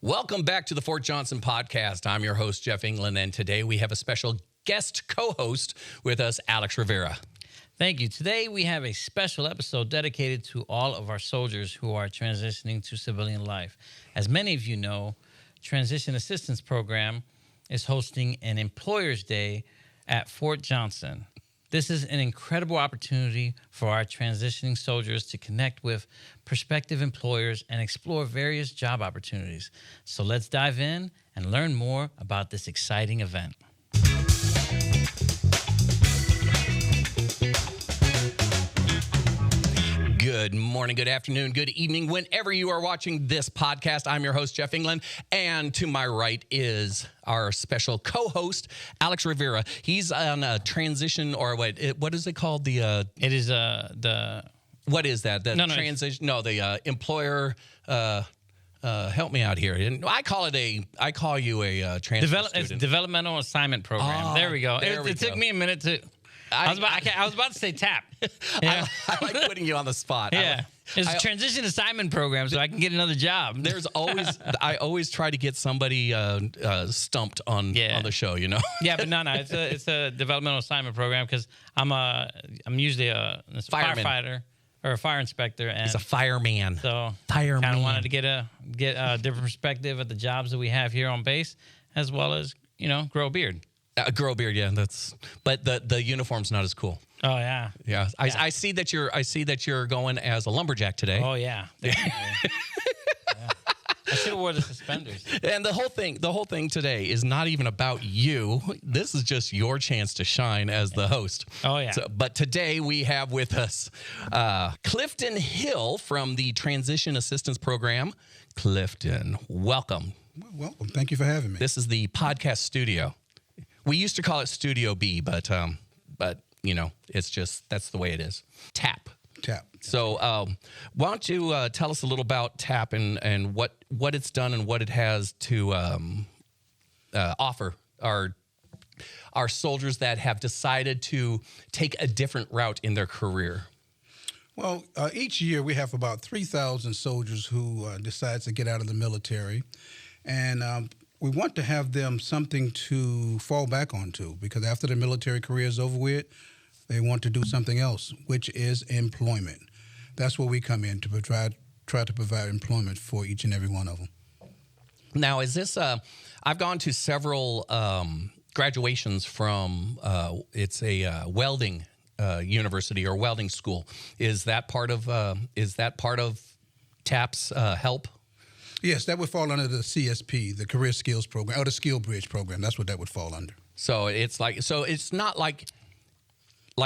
Welcome back to the Fort Johnson podcast. I'm your host, Jeff England, and today we have a special guest co-host with us, Alex Rivera. Thank you. Today we have a special episode dedicated to all of our soldiers who are transitioning to civilian life. As many of you know, Transition Assistance Program is hosting an Employers Day at Fort Johnson. This is an incredible opportunity for our transitioning soldiers to connect with prospective employers and explore various job opportunities. So let's dive in and learn more about this exciting event. Good morning, good afternoon, good evening, whenever you are watching this podcast. I'm your host, Jeff England, and to my right is our special co-host, Alex Rivera. He's on a transition, or what is it called? It is the... What is that? The transition? No, the employer... help me out here. And I call you a transition student. It's developmental assignment program. There we go. It took me a minute to... I was about to say TAP. Yeah. I like putting you on the spot. Yeah. It's a transition assignment program so I can get another job. I always try to get somebody stumped on the show, you know? Yeah, but no. It's a developmental assignment program because I'm usually a firefighter or a fire inspector. And he's a fireman. So kind of wanted to get a different perspective at the jobs that we have here on base, as well as, grow a beard. Grow a beard, yeah. But the uniform's not as cool. Oh yeah, yeah. I see that you're going as a lumberjack today. Oh yeah. Yeah. I should have wore the suspenders. And the whole thing today is not even about you. This is just your chance to shine as the host. Oh yeah. But today we have with us Clifton Hill from the Transition Assistance Program. Clifton, welcome. Welcome. Thank you for having me. This is the podcast studio. We used to call it Studio B, but it's just, that's the way it is. TAP. So why don't you tell us a little about TAP and what it's done and what it has to offer our soldiers that have decided to take a different route in their career? Well, each year we have about 3,000 soldiers who decide to get out of the military, and we want to have them something to fall back onto, because after their military career is over with, they want to do something else, which is employment. That's where we come in to try to provide employment for each and every one of them. Now, is this? I've gone to several graduations from. It's a welding university or welding school. Is that part of TAP's help? Yes, that would fall under the CSP, the Career Skills Program, or the Skill Bridge Program. That's what that would fall under. So it's not like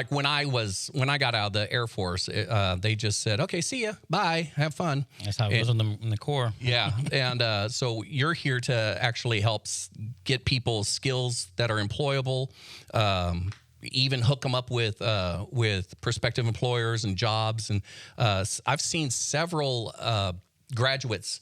when I got out of the Air Force, they just said, "Okay, see ya, bye, have fun." That's how it was in the Corps. Yeah, and so you're here to actually help get people skills that are employable, even hook them up with prospective employers and jobs. And I've seen several graduates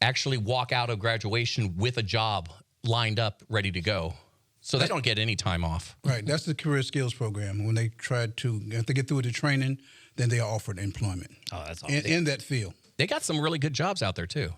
actually walk out of graduation with a job lined up, ready to go. So they don't get any time off. Right. That's the Career Skills Program. When they if they get through with the training, then they are offered employment. Oh, that's awesome. In that field. They got some really good jobs out there too.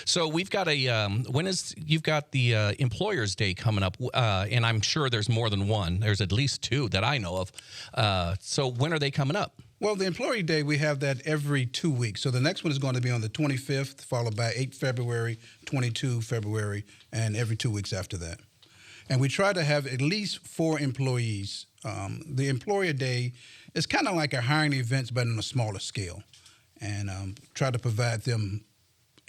So we've got you've got the Employers Day coming up, and I'm sure there's more than one. There's at least two that I know of. So when are they coming up? Well, the Employee Day, we have that every 2 weeks. So the next one is going to be on the 25th, followed by 8 February, 22 February, and every 2 weeks after that. And we try to have at least 4 employees. The Employer Day is kind of like a hiring event, but on a smaller scale, and try to provide them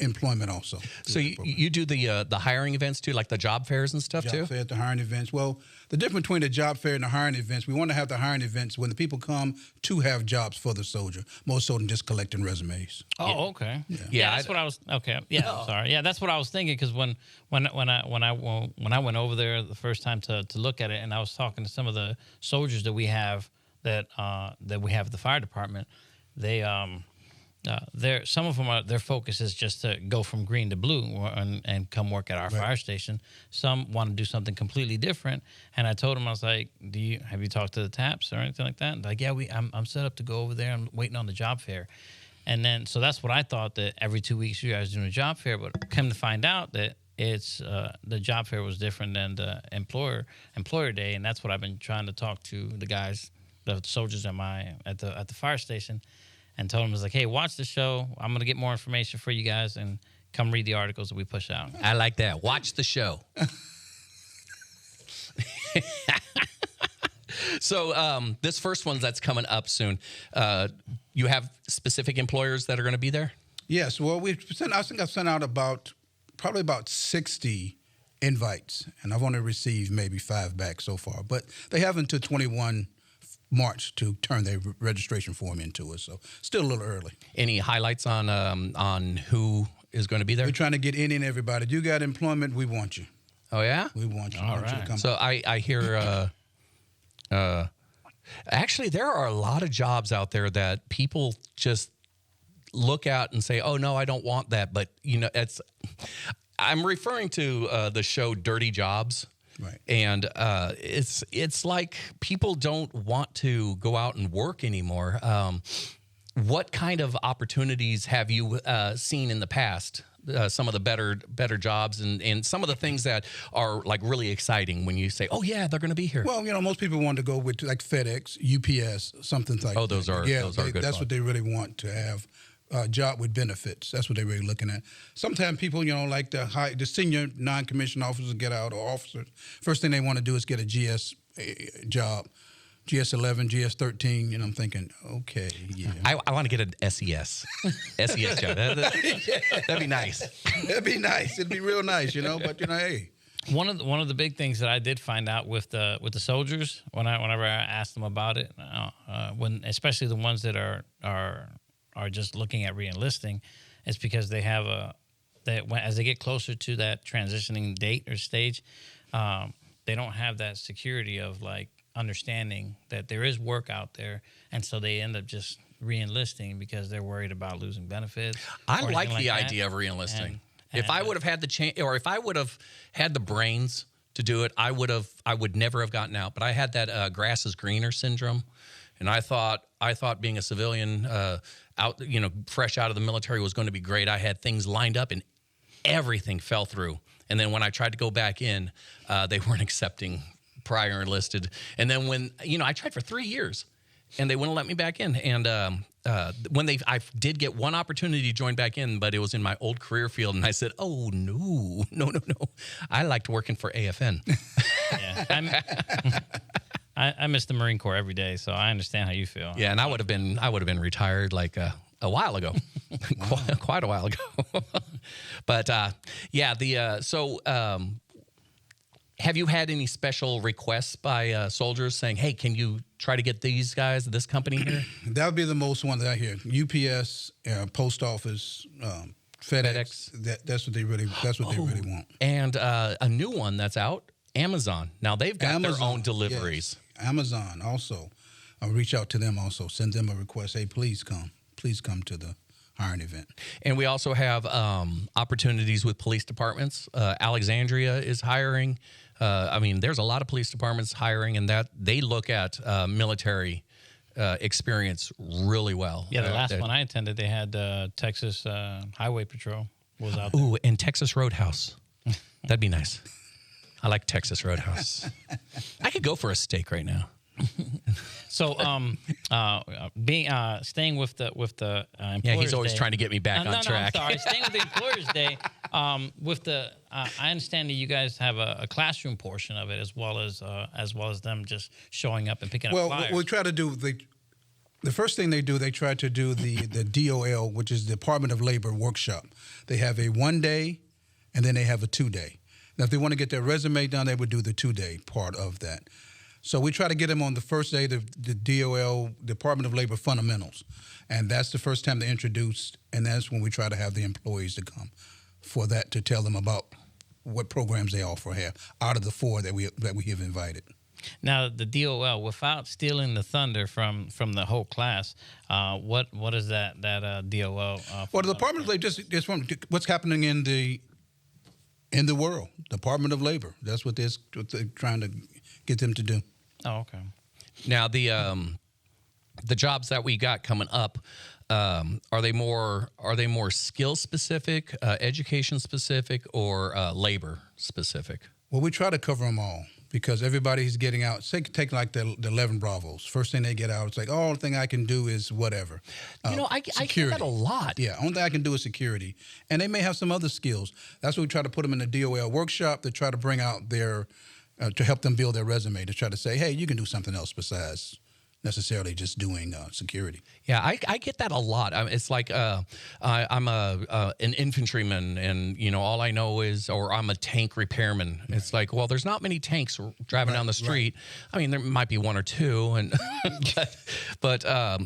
employment also. So you do the hiring events too, like the job fairs and stuff too? Job fair, the hiring events. Well, the difference between the job fair and the hiring events, we want to have the hiring events when the people come to have jobs for the soldier, more so than just collecting resumes. Oh, okay. Yeah, that's what I was. Okay, yeah, I'm sorry. Yeah, that's what I was thinking, because when I went over there the first time to look at it, and I was talking to some of the soldiers that we have that we have at the fire department, they some of them their focus is just to go from green to blue and come work at our fire station. Some want to do something completely different. And I told them, I was like, have you talked to the TAPs or anything like that? And like, yeah, I'm set up to go over there. I'm waiting on the job fair. And then, so that's what I thought, that every 2 weeks you guys doing a job fair, but come to find out that it's the job fair was different than the employer day, and that's what I've been trying to talk to the guys, the soldiers at the fire station, and told them, was like, hey, watch the show. I'm gonna get more information for you guys, and come read the articles that we push out. I like that. Watch the show. So this first one that's coming up soon, you have specific employers that are going to be there? Yes. Well, I think I've sent out probably about 60 invites, and I've only received maybe 5 back so far. But they have until 21 March to turn their registration form into us, so still a little early. Any highlights on who is going to be there? We're trying to get any and everybody. You got employment, we want you. Oh, yeah? We want you. All Want you to right. come. So I hear... actually, there are a lot of jobs out there that people just look at and say, "Oh no, I don't want that." But I'm referring to the show Dirty Jobs, right? And it's like people don't want to go out and work anymore. What kind of opportunities have you seen in the past? Some of the better jobs and some of the things that are like really exciting when you say, oh yeah, they're going to be here. Well, most people want to go with like FedEx, UPS, something like that. Oh, those are good. That's what they really want to have. Job with benefits. That's what they're really looking at. Sometimes people, like the senior non-commissioned officers get out, or officers. First thing they want to do is get a GS job. GS11, GS13, I'm thinking, okay, yeah. I want to get an SES. SES job. That'd be nice. That'd be nice. It'd be real nice, but hey. One of the big things that I did find out with the soldiers whenever I asked them about it, when especially the ones that are just looking at re-enlisting, it's because they have as they get closer to that transitioning date or stage, they don't have that security of like understanding that there is work out there, and so they end up just re-enlisting because they're worried about losing benefits. I like the idea of re-enlisting. If I would have had the chance, or if I would have had the brains to do it, I would never have gotten out. But I had that grass is greener syndrome, and I thought being a civilian out, fresh out of the military was going to be great. I had things lined up, and everything fell through. And then when I tried to go back in, they weren't accepting prior enlisted. And then when, I tried for 3 years and they wouldn't let me back in. And I did get one opportunity to join back in, but it was in my old career field. And I said, oh, no. I liked working for AFN. Yeah. I miss the Marine Corps every day, so I understand how you feel. Yeah, and I would have been retired like a while ago, quite a while ago. But have you had any special requests by soldiers saying, "Hey, can you try to get these guys, this company here?" That would be the most one that I hear. UPS, post office, FedEx. That's what they really want. And a new one that's out, Amazon. Now they've got their own deliveries. Yes. Amazon also. I'll reach out to them also. Send them a request. Hey, please come to the hiring event. And we also have opportunities with police departments. Alexandria is hiring. There's a lot of police departments hiring, and that they look at military experience really well. Yeah, the last one I attended, they had Texas Highway Patrol was out there. Ooh, and Texas Roadhouse. That'd be nice. I like Texas Roadhouse. I could go for a steak right now. So, staying with the Employers yeah, he's always Day. trying to get me back on track. No, I'm sorry. Staying with the Employers Day, I understand that you guys have a classroom portion of it as well as them just showing up and picking up flyers. Well, we try to do the first thing they do. They try to do the DOL, which is the Department of Labor workshop. They have a 1-day, and then they have a 2-day. Now, if they want to get their resume done, they would do the 2-day part of that. So we try to get them on the first day, the DOL, Department of Labor fundamentals. And that's the first time they're introduced, and that's when we try to have the employees to come for that, to tell them about what programs they offer here out of the 4 that we have invited. Now, the DOL, without stealing the thunder from the whole class, what is that DOL? Well, the Department of Labor just from what's happening in the world. Department of Labor. That's what they're trying to get them to do. Oh, okay. Now, the jobs that we got coming up, are they more skill specific, education specific, or labor specific? Well, we try to cover them all because everybody's getting out. Say, take like the 11 Bravos. First thing they get out, it's like, oh, the thing I can do is whatever. I hear that a lot. Yeah, only thing I can do is security. And they may have some other skills. That's why we try to put them in the DOL workshop to try to bring out their, to help them build their resume, to try to say, hey, you can do something else besides necessarily just doing security. Yeah, I get that a lot. It's like I'm an infantryman, and all I know is, or I'm a tank repairman. Right. It's like, well, there's not many tanks driving down the street. Right. I mean, there might be one or two, and but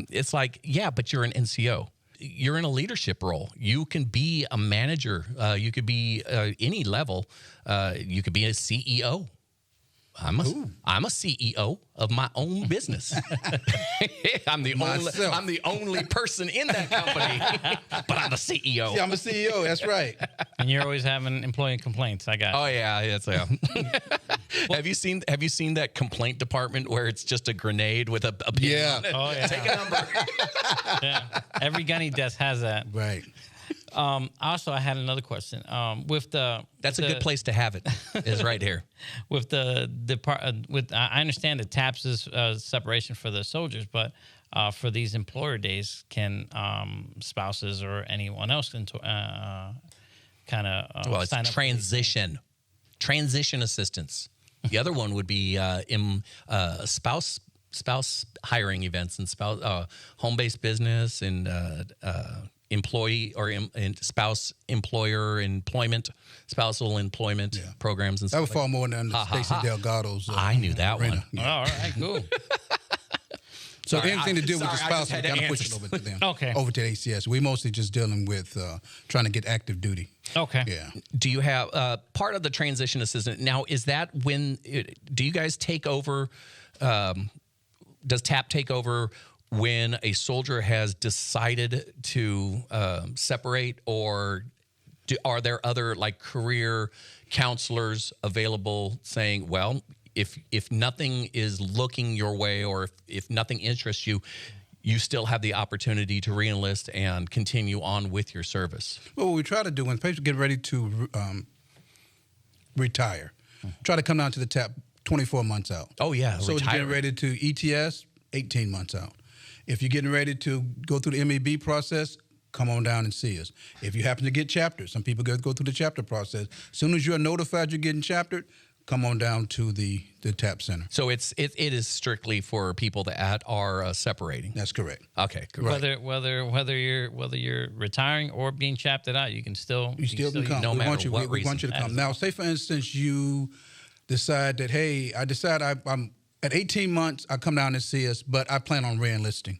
it's like, yeah, but you're an NCO. You're in a leadership role. You can be a manager. You could be any level. You could be a CEO. I'm a CEO of my own business. I'm the only person in that company, but I'm a CEO. Yeah, I'm a CEO. That's right. And you're always having employee complaints. I got. Oh yeah. Have you seen that complaint department where it's just a grenade with a pin on it? Oh yeah. Take a number. Yeah. Every gunny desk has that. Right. Also, I had another question. That's a good place to have it. Is right here. With I understand the TAPS is separation for the soldiers, but for these employer days, can spouses or anyone else kind of well, it's transition assistance. The other one would be spouse hiring events and spouse home-based business and employee or spouse employer employment, spousal employment programs and stuff. That would fall more under Stacey Delgado's. I knew that arena. one. Yeah. All right, cool. So anything to do with the spouse, we got to push it over to them. Okay. Over to ACS. We mostly just dealing with trying to get active duty. Okay. Yeah. Do you have part of the transition assistant now? Is that when do you guys take over? Does TAP take over when a soldier has decided to separate, or are there other like career counselors available saying, well, if nothing is looking your way, or if nothing interests you, you still have the opportunity to re-enlist and continue on with your service? Well, what we try to do when patients get ready to retire, try to come down to the TAP 24 months out. Oh, yeah. So you're getting ready to ETS, 18 months out. If you're getting ready to go through the MEB process, come on down and see us. If you happen to get chaptered, some people go through the chapter process. As soon as you're notified you're getting chaptered, come on down to the TAP Center. So it is strictly for people that are separating. That's correct. Okay, correct. Whether you're retiring or being chaptered out, you can still can come. No matter what reason. We want you to come. Now, say for instance you decide that, hey, I'm at 18 months, I come down and see us, but I plan on re-enlisting.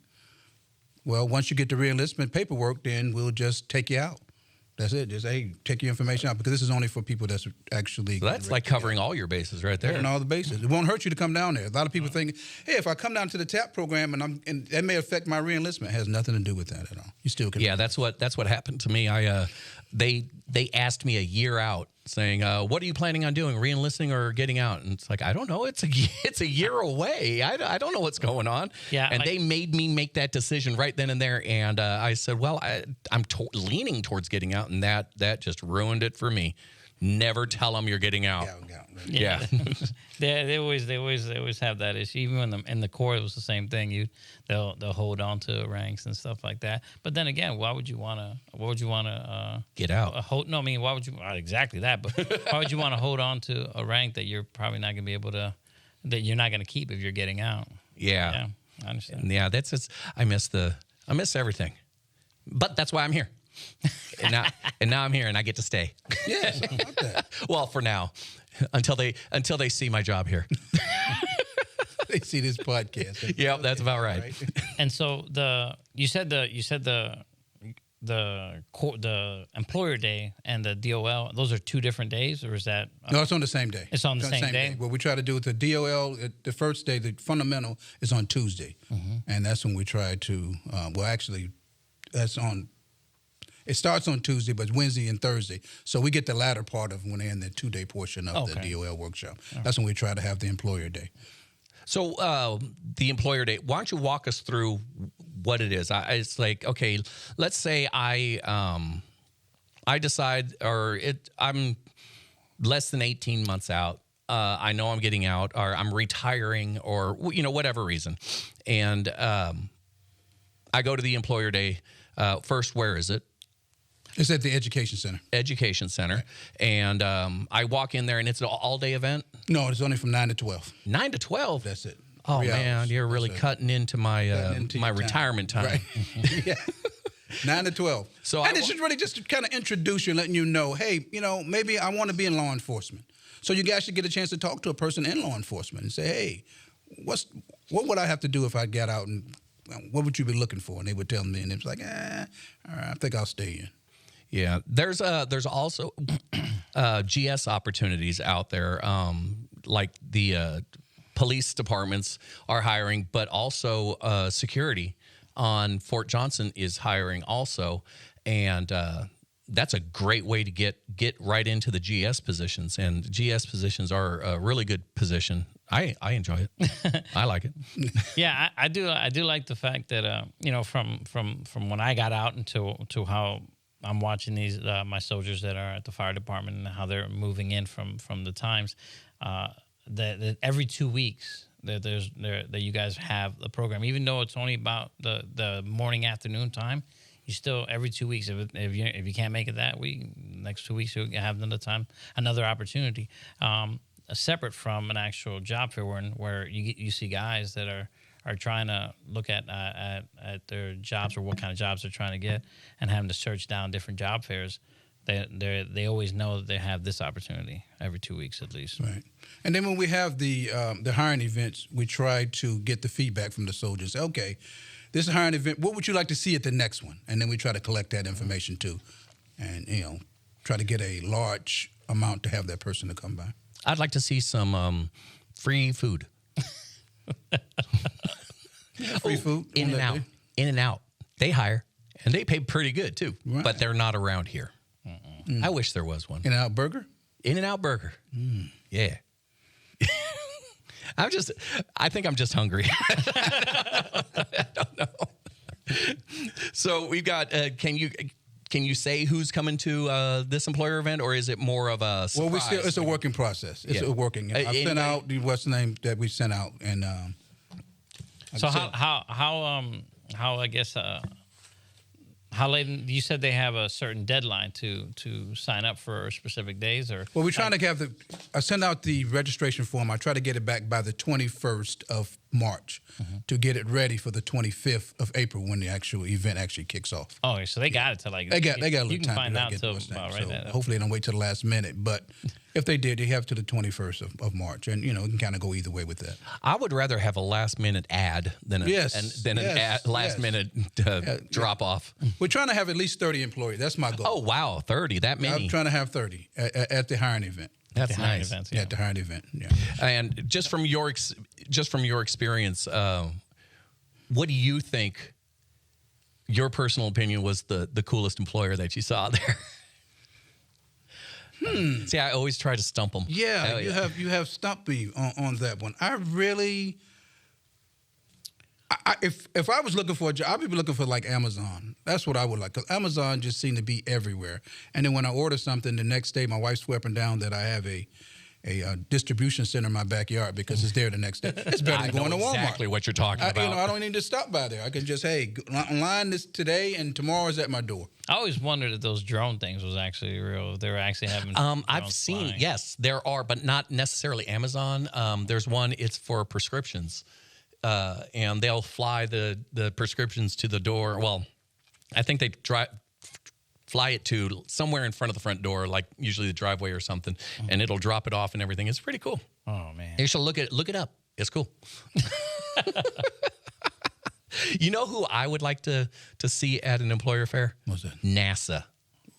Well, once you get the re-enlistment paperwork, then we'll just take you out. That's it. Just, hey, take your information out, because this is only for people that's actually... So that's like covering all your bases right there. And all the bases. It won't hurt you to come down there. A lot of people think, hey, if I come down to the TAP program and that may affect my re-enlistment, it has nothing to do with that at all. You still can... Yeah, that's what happened to me. They asked me a year out, saying, what are you planning on doing, re-enlisting or getting out? And it's like, I don't know. It's a year away. I don't know what's going on. Yeah, and they made me make that decision right then and there. And I said, well, I'm leaning towards getting out, and that just ruined it for me. Never tell them you're getting out. Yeah. they always have that issue. Even in the Corps, it was the same thing. They'll hold on to ranks and stuff like that. But then again, why would you want to get out? Why would you not exactly that? But why would you want to hold on to a rank that you're probably not going to be able to, that you're not going to keep if you're getting out? Yeah, I understand. Yeah, I miss everything, but that's why I'm here. and now I'm here and I get to stay. Yes, I love that. Well, for now, until they see my job here. They see this podcast. Yep, that's about right. And so you said the employer day and the DOL, those are two different days, or is that? No, it's on the same day. It's on the same day? What we try to do with the DOL, the first day, the fundamental is on Tuesday. Mm-hmm. And that's when we try to, it starts on Tuesday, but Wednesday and Thursday. So we get the latter part of when they're in the 2-day portion of the DOL workshop. That's when we try to have the employer day. So the employer day, why don't you walk us through what it is? It's like, okay, let's say I decide, I'm less than 18 months out. I know I'm getting out, or I'm retiring, or whatever reason, and I go to the employer day. First, where is it? It's at the Education Center. Education Center. Right. And I walk in there, and it's an all-day event? No, it's only from 9 to 12. 9 to 12? That's it. Oh, man, you're really cutting into my my retirement time. Right. Yeah. 9 to 12. So and it's just really just to kind of introduce you and letting you know, hey, maybe I want to be in law enforcement. So you guys should get a chance to talk to a person in law enforcement and say, hey, what would I have to do if I got out, and what would you be looking for? And they would tell me, and it was like, all right, I think I'll stay in. Yeah, there's also GS opportunities out there, like the police departments are hiring, but also security on Fort Johnson is hiring also, and that's a great way to get right into the GS positions. And GS positions are a really good position. I enjoy it. I like it. Yeah, I do like the fact that from when I got out to how I'm watching these my soldiers that are at the fire department and how they're moving in from the times that every 2 weeks that you guys have a program, even though it's only about the morning afternoon time. You still every 2 weeks if you can't make it that week, next 2 weeks you'll have another opportunity. Separate from an actual job fair where you see guys that are trying to look at their jobs or what kind of jobs they're trying to get and having to search down different job fairs. They always know that they have this opportunity every 2 weeks at least. Right. And then when we have the hiring events, we try to get the feedback from the soldiers. Okay, this is a hiring event. What would you like to see at the next one? And then we try to collect that information too, and try to get a large amount to have that person to come by. I'd like to see some free food. Free food? In and out. They hire, and they pay pretty good, too. Right. But they're not around here. I wish there was one. In-N-Out Burger? In-N-Out Burger. Yeah. I think I'm just hungry. I don't know. So we've got, can you say who's coming to this employer event, or is it more of a surprise? Well, it's a working process. It's working. I've sent out what's the name that we sent out, and so how I guess how late? You said they have a certain deadline to sign up for specific days, or well, we're trying to have I send out the registration form. I try to get it back by the 21st of March to get it ready for the 25th of April when the actual event actually kicks off. Oh, so they got it to like they got a little you can time find to out get till those things. about right So now. hopefully they don't wait till the last minute, but if they did, they have to the 21st of March, and it can kind of go either way with that. I would rather have a last minute ad than an last minute drop off. We're trying to have at least 30 employees. That's my goal. Oh wow, 30, that many. I'm trying to have 30 at the hiring event. That's nice. Events, at the hiring event. Yeah. And just from your experience, what do you think? Your personal opinion was the coolest employer that you saw there. See, I always try to stump them. Yeah, you have stumped me on that one. I really, if I was looking for a job, I'd be looking for like Amazon. That's what I would like, because Amazon just seemed to be everywhere. And then when I order something, the next day my wife's sweeping down that I have a distribution center in my backyard because it's there the next day. It's better than going to Walmart. Exactly what you're talking about. I don't need to stop by there. I can just, online this today and tomorrow is at my door. I always wondered if those drone things was actually real. If they were actually having. I've seen, flying. Yes, there are, but not necessarily Amazon. There's one. It's for prescriptions, and they'll fly the prescriptions to the door. Well, I think they fly it to somewhere in front of the front door, like usually the driveway or something, and it'll drop it off and everything. It's pretty cool. Oh man, you should look it up. It's cool. You know who I would like to see at an employer fair? What's that? NASA.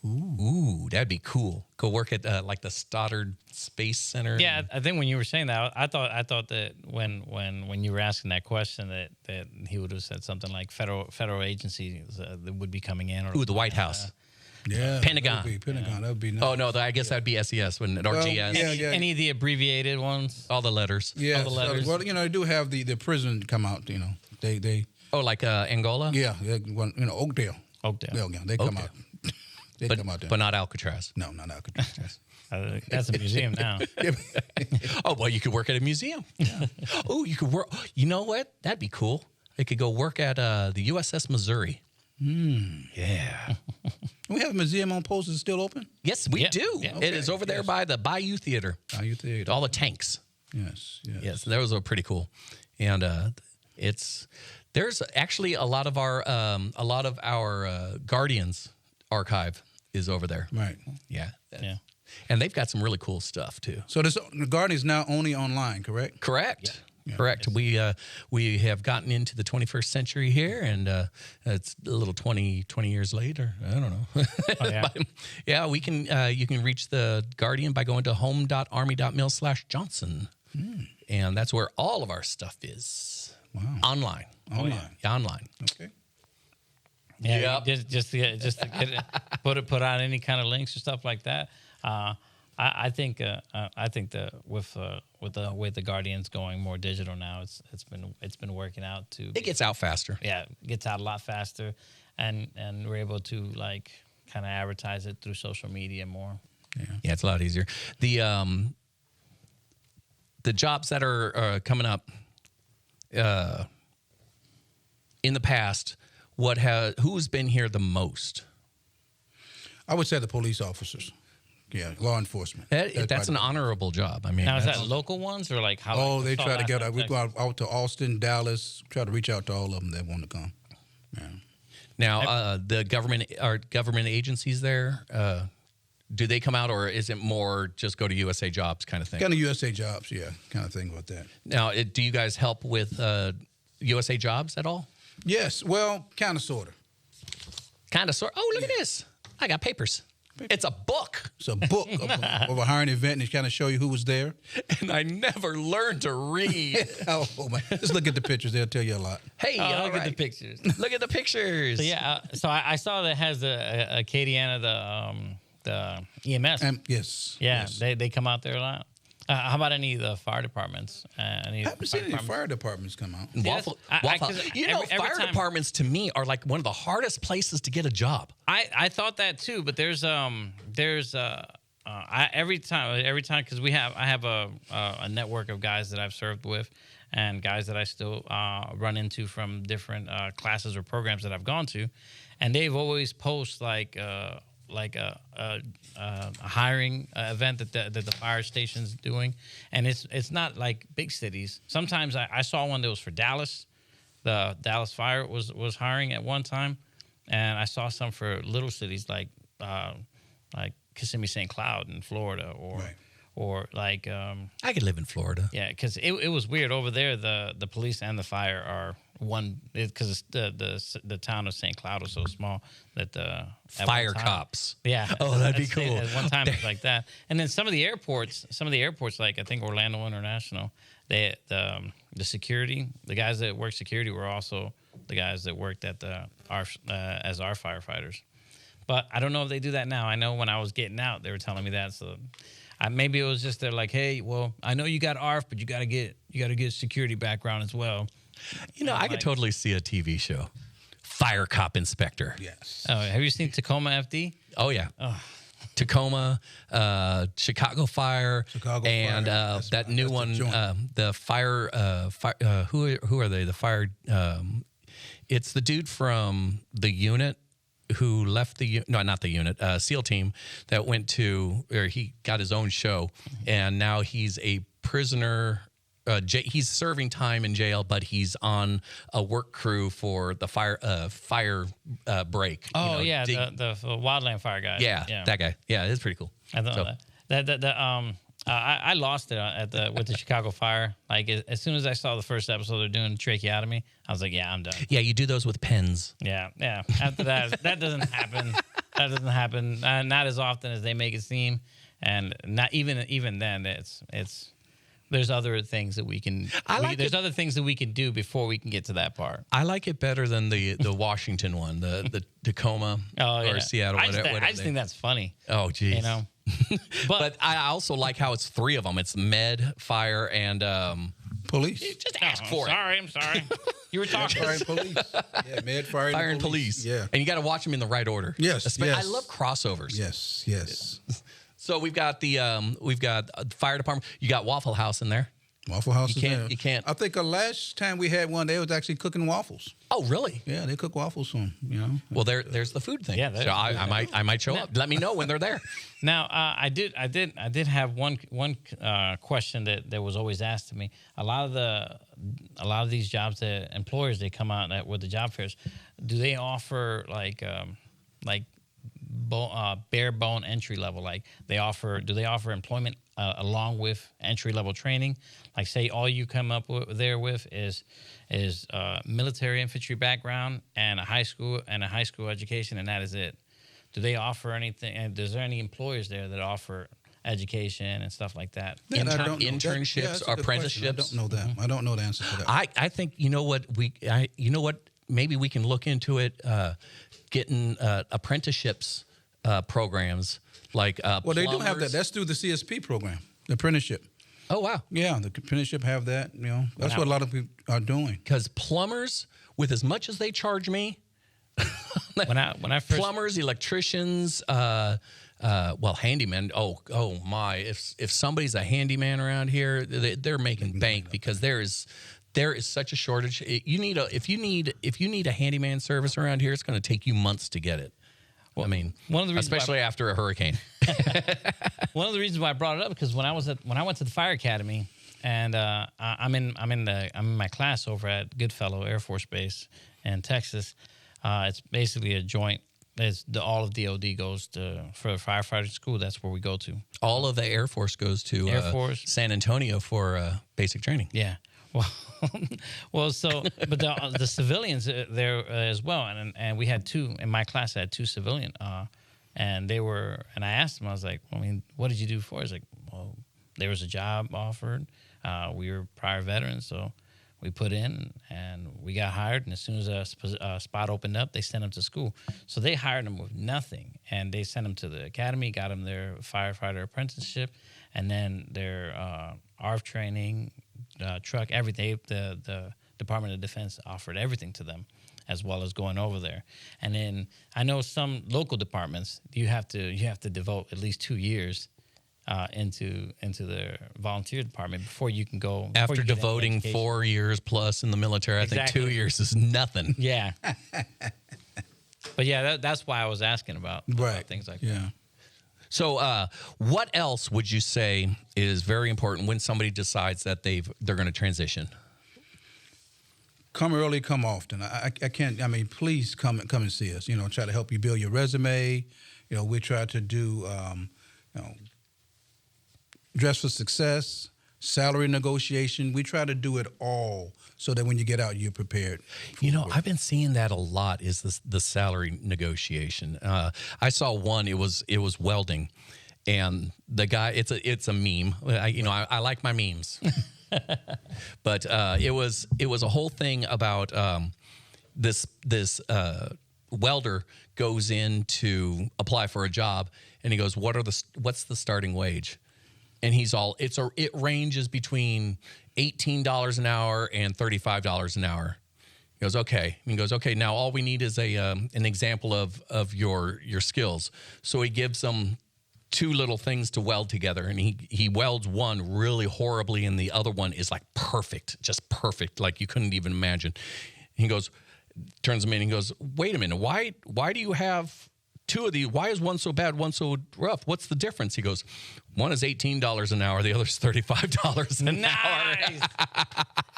Ooh, that'd be cool. Go work at like the Stoddard Space Center. Yeah, I think when you were saying that, I thought that when you were asking that question that he would have said something like federal agencies that would be coming in. Or the White House. Yeah. Pentagon. Pentagon. That would be nice. Oh no, I guess that'd be SES or GS. Yeah. Any of the abbreviated ones? All the letters. Yeah. all the letters. Well, they do have the prison come out. They. Oh, like Angola. Yeah. Oakdale. Oakdale. Yeah. They come out. They come out there. But not Alcatraz. No, not Alcatraz. That's a museum now. Oh, well, you could work at a museum. Yeah. Oh, you could work. You know what? That'd be cool. I could go work at the USS Missouri. Yeah. We have a museum on post that's still open? Yes, we do. Yeah. It is over there by the Bayou Theater. Bayou Theater. All the tanks. Yes. Yes, those are pretty cool. And there's actually a lot of our Guardians archive is over there. Right. Yeah. Yeah. And they've got some really cool stuff too. So the Guardian is now only online, correct? Correct. Yeah. Correct. Yes. We have gotten into the 21st century here, and it's a little 20 years later. I don't know. Oh, yeah. But, yeah, we can. You can reach the Guardian by going to home.army.mil/Johnson, and that's where all of our stuff is. Wow. Online. Yeah, online. Okay. Yeah, Yep. just to get it, put out any kind of links or stuff like that. I think with the way the Guardian's going more digital now, it's been working out to. It gets out faster. Yeah, it gets out a lot faster, and we're able to like kind of advertise it through social media more. Yeah, it's a lot easier. The jobs that are coming up in the past, who's been here the most? I would say the police officers. Yeah, law enforcement. That's an honorable job. I mean, Now, is that local ones or like how? Oh, they try to get out. We go out to Austin, Dallas, try to reach out to all of them that want to come. Yeah. Now, the government agencies there, do they come out, or is it more just go to USA Jobs kind of thing? Kind of USA Jobs, yeah, kind of thing with that. Now, do you guys help with USA Jobs at all? Yes, well, kind of, sort of. Kind of, sort. Oh, look at this! I got papers. It's a book. It's a book of a hiring event, and it kind of show you who was there. And I never learned to read. Oh, man. Just look at the pictures. They'll tell you a lot. Hey, all look at the right. pictures. Look at the pictures. So yeah, so I saw that has a Acadiana, the EMS. Yes. Yeah, yes. they come out there a lot. How about any of the fire departments? I haven't seen any fire departments come out. Waffle. 'cause every Fire time- departments to me are like one of the hardest places to get a job. I thought that too, but there's every time because I have a network of guys that I've served with and guys that I still run into from different classes or programs that I've gone to, and they've always post like a hiring event that the fire station's doing, and it's not like big cities. Sometimes I saw one that was for Dallas. The Dallas Fire was hiring at one time, and I saw some for little cities like Kissimmee St. Cloud in Florida, or like I could live in Florida. yeah, because it was weird over there. The police and the fire are one because the town of St. Cloud was so small that the at Fire one time- cops. Yeah. Oh, that'd be At cool. At one time it was like that, and then some of the airports, like I think Orlando International, the security, the guys that work security were also the guys that worked at as our firefighters. But I don't know if they do that now. I know when I was getting out, they were telling me that. So maybe it was just they're like, hey, well, I know you got ARF, but you got to get security background as well. You know, I could totally see a TV show. Fire cop inspector. Yes. Oh, have you seen Tacoma FD? Oh, yeah. Tacoma, Chicago Fire, Chicago and Fire. that new That's the one, joint. the fire. Who are they? The fire. It's the dude from the unit who left not the unit, SEAL team that went to, or he got his own show, and now he's a prisoner. He's serving time in jail, but he's on a work crew for the fire break. Oh, yeah, the wildland fire guy. Yeah, that guy. Yeah, it's pretty cool. I don't know that. I lost it with the Chicago Fire. Like as soon as I saw the first episode they're doing tracheotomy, I was like, yeah, I'm done. Yeah, you do those with pens. Yeah. After that, that doesn't happen. That doesn't happen. Not as often as they make it seem, and not even then. It's there's other things that we can. There's other things that we can do before we can get to that part. I like it better than the Washington one, the Tacoma or Seattle. I just think that's funny. Oh, geez. You know, but I also like how it's 3 of them. It's med, fire, and police. Just ask for it. I'm sorry. You were talking. Fire and police. Yeah, med, fire, and police. Yeah. And you got to watch them in the right order. Yes. I love crossovers. Yes. So we've got the fire department. You got Waffle House in there. Waffle House is there. You can't. I think last time we had one, they was actually cooking waffles. Oh, really? Yeah, they cook waffles for them, you know. Well, there's the food thing. Yeah, so I might show up. Let me know when they're there. Now, I did have one question that was always asked to me. A lot of these jobs that employers, they come out with the job fairs. Do they offer like bare bone entry level? Like do they offer employment along with entry level training? Like, say all you come up with is military infantry background and a high school education, and that is it. Do they offer anything? And is there any employers there that offer education and stuff like that? Internships, apprenticeships. I don't know that. I don't know the answer to that. I think you know what. Maybe we can look into it. Getting apprenticeships programs like well, they do have that. That's through the CSP program, the apprenticeship. Oh, wow. Yeah, the apprenticeship have that. You know, that's what a lot of people are doing. Because plumbers, with as much as they charge me, when I first plumbers, electricians, handymen. Oh my! If somebody's a handyman around here, they're making bank because there is such a shortage. If you need a handyman service around here, it's going to take you months to get it. Well, I mean, especially after a hurricane. One of the reasons why I brought it up because when I went to the fire academy, and I'm in my class over at Goodfellow Air Force Base in Texas. It's basically a joint. All of DOD goes for the firefighter school. That's where we go to. All of the Air Force goes to Air Force. San Antonio for basic training. Yeah. Well, but the civilians there as well, and we had 2 in my class. I had 2 civilian, and I asked them. I was like, I mean, what did you do for? He's like, well, there was a job offered. We were prior veterans, so we put in and we got hired. And as soon as a spot opened up, they sent them to school. So they hired them with nothing, and they sent them to the academy, got them their firefighter apprenticeship, and then their ARF training. Truck, everything. The Department of Defense offered everything to them, as well as going over there. And then I know some local departments you have to devote at least 2 years into their volunteer department before you can go. After devoting 4 years plus in the military, I think 2 years is nothing. Yeah. But yeah, that's why I was asking about things like that. So what else would you say is very important when somebody decides that they're going to transition? Come early, come often. I can't. I mean, please come and see us. You know, try to help you build your resume. You know, we try to do, dress for success, salary negotiation. We try to do it all so that when you get out, you're prepared. You know, I've been seeing that a lot. Is the salary negotiation? I saw one. It was welding, and the guy. It's a meme. I like my memes. But it was a whole thing about this welder goes in to apply for a job, and he goes, "What's the starting wage?" And he's all, it ranges between $18 an hour and $35 an hour. He goes, okay. And he goes, okay. Now all we need is an example of your skills. So he gives them 2 little things to weld together, and he welds one really horribly, and the other one is like perfect, just perfect, like you couldn't even imagine. He goes, turns them in, and he goes, wait a minute, why do you have 2 of these? Why is one so bad, one so rough? What's the difference? He goes, one is $18 an hour, the other's $35 an hour.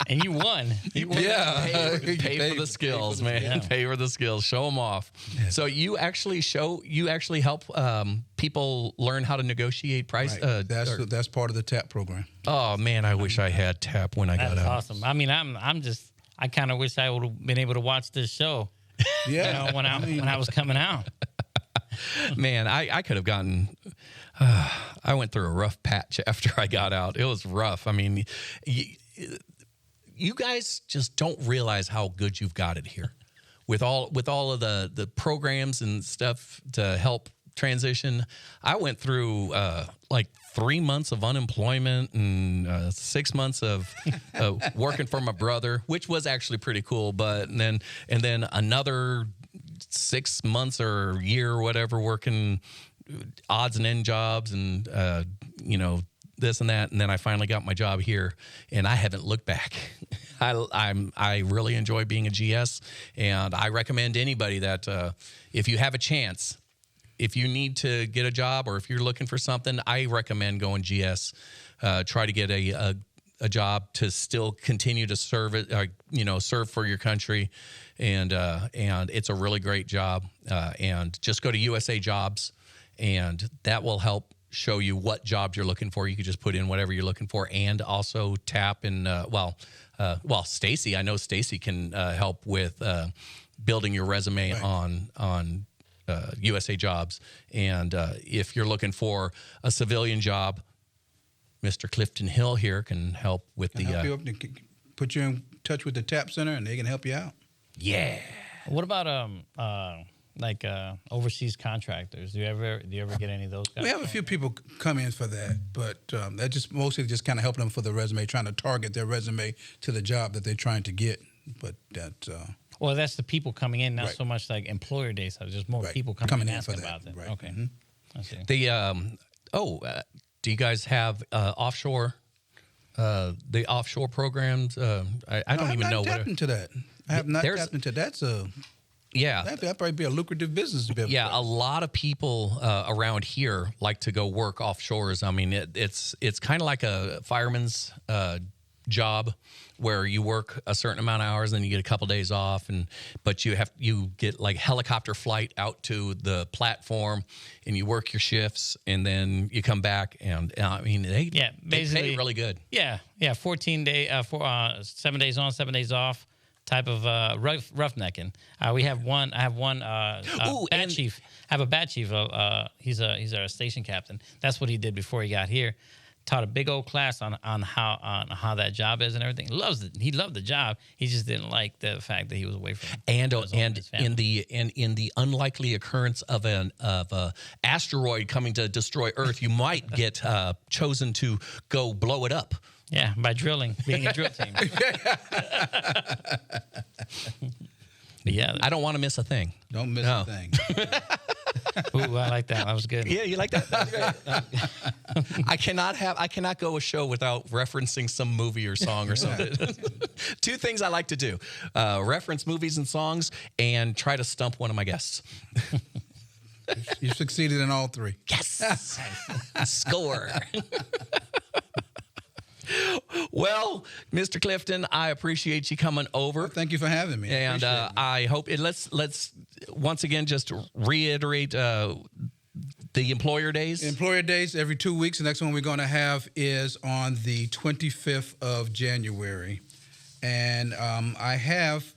And you won. Yeah. Pay for the skills, man. Yeah. Pay for the skills. Show them off. Yeah. So you actually help people learn how to negotiate price. Right. That's part of the TAP program. Oh man, I wish I had TAP when I got out. That's awesome. I mean, I kind of wish I would have been able to watch this show. Yeah. When I was coming out. Man, I could have gotten. I I went through a rough patch after I got out. It was rough. I mean, you guys just don't realize how good you've got it here, with all of the programs and stuff to help transition. I went through like 3 months of unemployment and 6 months of working for my brother, which was actually pretty cool. But and then another 6 months or year or whatever working odds and end jobs and this and that, and then I finally got my job here, and I haven't looked back. I really enjoy being a GS, and I recommend anybody that if you have a chance, if you need to get a job or if you're looking for something, I recommend going GS. Try to get a job to still continue to serve it, serve for your country, and it's a really great job. And just go to USA Jobs, and that will help show you what jobs you're looking for. You can just put in whatever you're looking for, and also tap in. Stacy, I know Stacy can help with building your resume on USA Jobs. And if you're looking for a civilian job, Mr. Clifton Hill here can help with help you up, put you in touch with the TAP Center, and they can help you out. Yeah. What about overseas contractors? Do you ever get any of those guys? We have a few people come in for that, but that just mostly just kind of helping them for the resume, trying to target their resume to the job that they're trying to get. But that. Well, that's the people coming in, not right. so much like employer days. So there's more right. people coming in for asking that. about that. Right. Okay. Mm-hmm. I see. Do you guys have offshore? The offshore programs? I don't even know. I have not tapped into that. I have not tapped into that. That'd probably be a lucrative business to be able to. A lot of people around here like to go work offshores. I mean, it's kind of like a fireman's job where you work a certain amount of hours, then you get a couple days off, but you get like helicopter flight out to the platform, and you work your shifts, and then you come back, and I mean they pay really good. 14 day, 7 days on, 7 days off. Type of roughnecking. We have one. I have one bat chief. I have a bat chief. He's our station captain. That's what he did before he got here. Taught a big old class on how that job is and everything. Loves it. He loved the job. He just didn't like the fact that he was away from his family. in the unlikely occurrence of a asteroid coming to destroy Earth, you might get chosen to go blow it up. Yeah, by drilling, being a drill team. I don't want to miss a thing. Don't miss a thing. Ooh, I like that. That was good. Yeah, you like that? That's great. I cannot go a show without referencing some movie or song or something. Two things I like to do: reference movies and songs, and try to stump one of my guests. You succeeded in all three. Yes, score. Well, Mr. Clifton, I appreciate you coming over. Well, thank you for having me. And I hope let's once again just reiterate the employer days. Employer days every 2 weeks. The next one we're going to have is on the 25th of January. And I have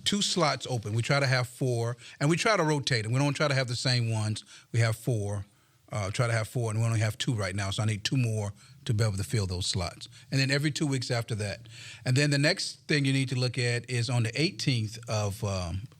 2 slots open. We try to have 4, and we try to rotate them. We don't try to have the same ones. We have 4. Try to have 4, and we only have 2 right now, so I need 2 more to be able to fill those slots. And then every 2 weeks after that. And then the next thing you need to look at is on the 18th of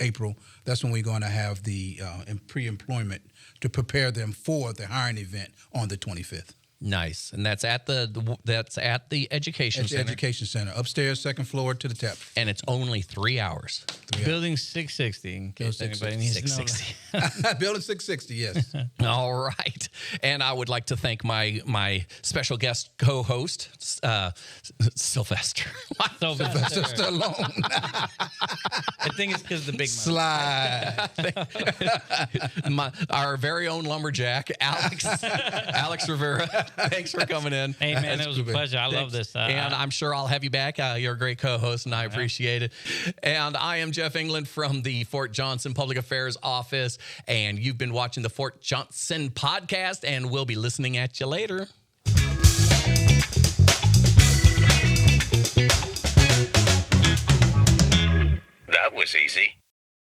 April. That's when we're going to have the pre-employment to prepare them for the hiring event on the 25th. Nice. And that's at the education center. Education center, upstairs, second floor to the tap. And it's only 3 hours. Building 660, in case anybody needs to know. 660. Building 660, yes. All right. And I would like to thank my special guest co-host, Sylvester. Sylvester Stallone. I think it's because of the big Slide. Our very own lumberjack, Alex Rivera. Thanks for coming in. Hey, man, it was a pleasure. I love this. And I'm sure I'll have you back. You're a great co-host, and I appreciate it. And I am Jeff England from the Fort Johnson Public Affairs Office, and you've been watching the Fort Johnson podcast, and we'll be listening at you later. That was easy.